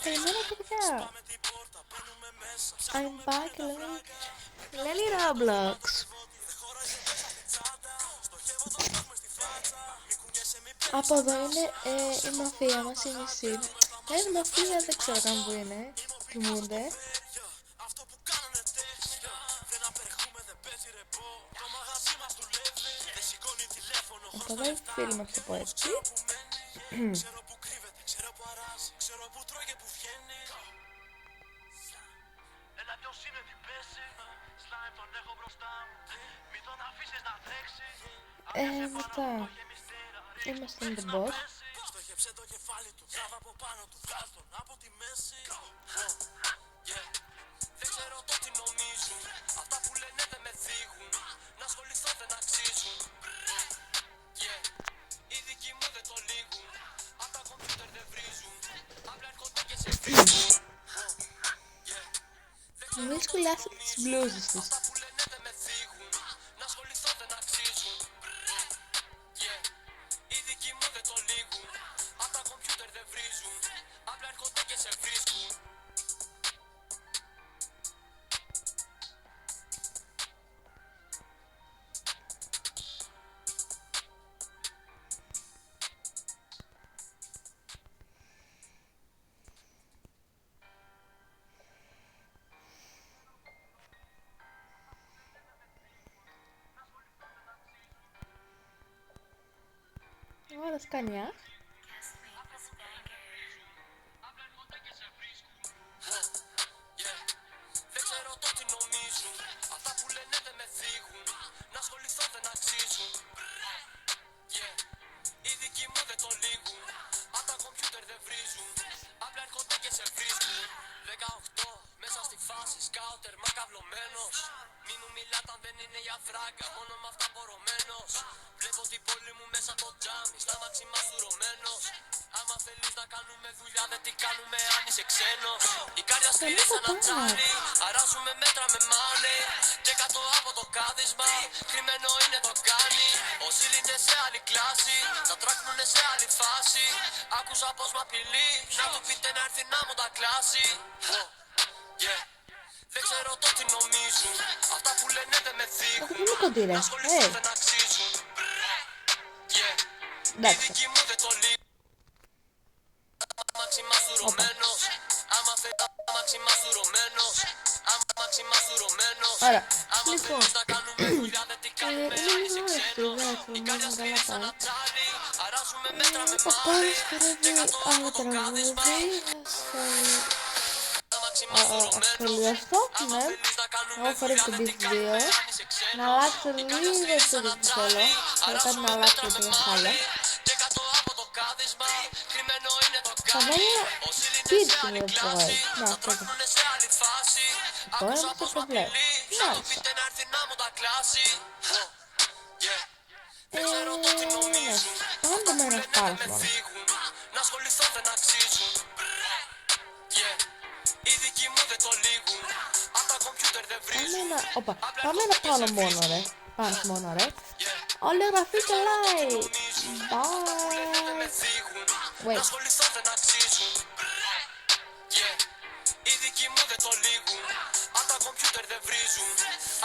Καλημέρα παιδιά. I'm back, Λέλη Roblox. Από εδώ είναι η μαφία μας, είναι η Σιντ. Είναι μαφία, δεν ξέρω καν που είναι. Κοιμούνται. Από εδώ οι φίλοι μας, θα πω έτσι. Μετά είμαστε in the box. Μην σχολιάσετε τις μπλούζες τους. Ωραία σκανιά. Μη μου μιλάτε αν δεν είναι για φράγκα, μόνο με αυτά πορωμένος. Βλέπω την πόλη μου μέσα από τζάμι, στα μάξιμα σουρωμένος. Άμα θέλεις να κάνουμε δουλειά δεν την κάνουμε αν είσαι ξένος. Η κάρδια σκληρή σαν ένα τσάλι, αράζουμε μέτρα με μάλι. Και κάτω από το κάδισμα, κρυμμένο είναι το κάνει. Ο Ζήλ είναι σε άλλη κλάση, τα τράκνουνε σε άλλη φάση. Άκουσα πως μ' απειλεί, να του πείτε να έρθει να μου τα κλάσει. Δεν ξέρω το τι νομίζουν, αυτά που λένε δεν με θίγουν. Να ασχοληθούν δεν αξίζουν. Η δική μου δεν το λύνει. Αμάξιμα σουρωμένος. Άμα θέλει αμάξιμα σουρωμένος. Αμάξιμα σουρωμένος. Άμα θέλεις να κάνουμε δουλειά δεν την κάνουμε αν είσαι ξένος. Η κάρδια σκληρή σαν ένα τσάλι, αράζουμε μέτρα με μάλι. Και κάτω από το κάδισμα. Σχολιαστώ, ναι. Εγώ φορές το Beast 2. Να αλλάξω λίγο το που θέλω. Θα κάτι να αλλάξω το χάλια. Θα βάλω Kids in the Boy. Να, αυτό το. Τώρα είμαστε στο πλέον. Μάλιστα. Ναι. Πάντα με ένας πάρος μόνο. Πάμε ένα πάνω μόνο ρε. Πάνω μόνο ρε. Όλη γραφή και like. Bye. Wait. Οι δικοί μου δεν το λύγουν. Αν τα κομπιούτερ δεν βρίζουν.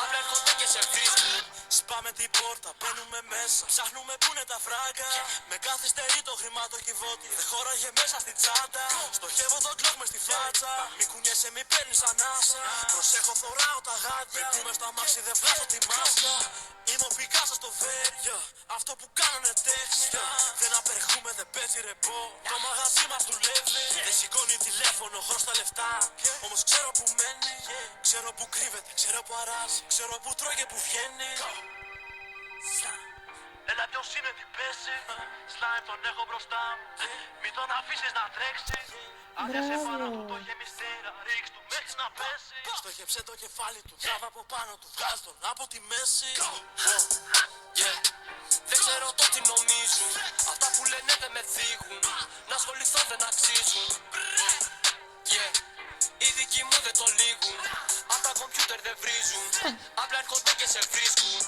Αν έρχονται και σε βρίσκουν. Σπάμε την πόρτα, μπαίνουμε μέσα. Ψάχνουμε που είναι τα φράγκα. Με καθυστερεί το χρηματοκιβώτη. Δεν χώραγε μέσα στη τσάντα. Στοχεύω τον κλοκ μες στη φλάτσα. Μη κουνιέσαι, μη παίρνεις ανάσα. Προσέχω, θωράω τα γάντια. Μην πούμε στο αμάξι, δεν βγάζω τη μάσκα. Είμαι ο Πικάσο στο βέρια. Αυτό που κάνανε τέχνη. Δεν απερχούμε, δεν παίζει ρεπό. Το μαγαζί μας δουλεύει. Δεν σηκώνει τηλέφωνο, χρώστα λεφτά. Όμως ξέρω που μένει. Ξέρω που κρύβεται, ξέρω που αράζει. Ξέρω που τρώει και που βγαίνει. Έλα ποιος είναι, τι πέσει. Slime τον έχω μπροστά μου. Μην τον αφήσεις να τρέξει. Άδειασε πάνω του το γεμιστήρα. Ρίξ' του μέχρι να πέσει. Στοχεύσε το κεφάλι του, τράβα από πάνω του. Βγάζ' τον από τη μέση. Δεν ξέρω το τι νομίζουν. Αυτά που λένε δεν με θίγουν. Να ασχοληθώ δεν αξίζουν. Οι δικοί μου δεν το λύγουν. Αν τα κομπιούτερ δεν βρίζουν. Απλά έρχονται και σε βρίσκουν.